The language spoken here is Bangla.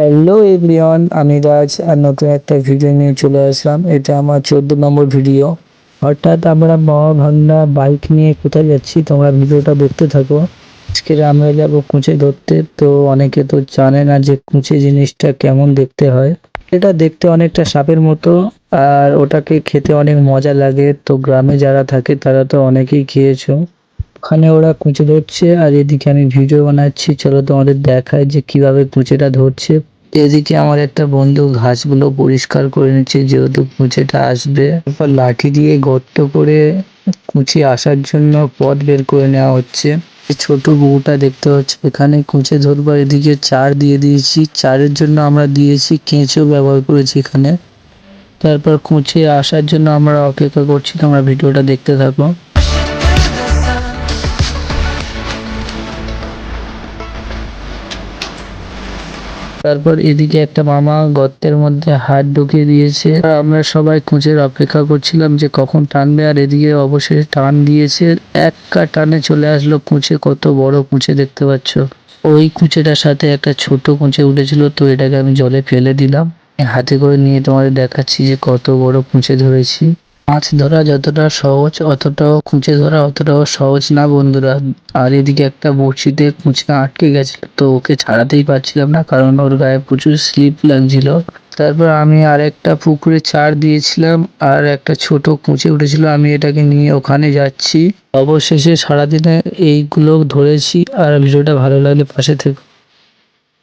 হ্যালো এভরিওয়ান, আমি রাজ আর নতুন একটা ভিডিও নিয়ে চলে আসলাম। এটা আমার 14 নম্বর ভিডিও। হঠাৎ আমরা বাবা ভাগনা বাইক নিয়ে কোথায় যাচ্ছি, তোমরা ভিডিওটা দেখতে থাকো। আজকে আমরা যাব কুঁচে ধরতে। তো অনেকে তো জানে না যে কুঁচে জিনিসটা কেমন দেখতে হয়। এটা দেখতে অনেকটা সাপের মতো, আর ওটাকে খেতে অনেক মজা লাগে। তো গ্রামে যারা থাকে তারা তো অনেকেই খেয়েছো। ওখানে ওরা কুঁচে ধরছে আর এদিকে আমি ভিডিও বানাচ্ছি। চলো তোমাদের দেখায় যে কিভাবে কুঁচেটা ধরছে। এদিকে আমার একটা বন্ধু ঘাসগুলো পরিষ্কার করে নিচ্ছে, যেহেতু কুঁচেটা আসবে। তারপর লাঠি দিয়ে গর্ত করে কুঁচে আসার জন্য পথ বের করে নেওয়া হচ্ছে। ছোট বউটা দেখতে হচ্ছে এখানে কুঁচে ধরবার। এদিকে চার দিয়ে দিয়েছি, চারের জন্য আমরা দিয়েছি কেঁচো ব্যবহার করেছি এখানে। তারপর কুঁচে আসার জন্য আমরা অপেক্ষা করছি, তোমরা ভিডিওটা দেখতে থাকো। তারপর এদিকে একটা মামা গর্তের মধ্যে হাত ঢুকিয়ে দিয়েছে। আমরা সবাই কুঁচের অপেক্ষা করছিলাম যে কখন টানবে, আর এদিকে অবশেষে টান দিয়েছে। একটা টানে চলে আসলো কুঁচে। কত বড় কুঁচে দেখতে পাচ্ছ। ওই কুঁচেটার সাথে একটা ছোট কুঁচে উঠেছিল, তো এটাকে আমি জলে ফেলে দিলাম। হাতে করে নিয়ে তোমাদের দেখাচ্ছি যে কত বড় কুঁচে ধরেছি। মাছ ধরা যতটা সহজ, কুঁচে ধরা অতটাও সহজ না বন্ধুরা। আর এদিকে একটা বড়শিতে কুঁচে আটকে গেছিল, তো ওকে ছাড়াতেই পারছিলাম না, কারণ ওর গায়ে প্রচুর স্লিপ লাগছিল। তারপর আমি আরেকটা পুকুরে চার দিয়েছিলাম, আর একটা ছোট কুঁচে উঠেছিল, আমি এটাকে নিয়ে ওখানে যাচ্ছি। অবশেষে সারাদিনে এইগুলো ধরেছি। আর ভিডিওটা ভালো লাগলে পাশে থেকো।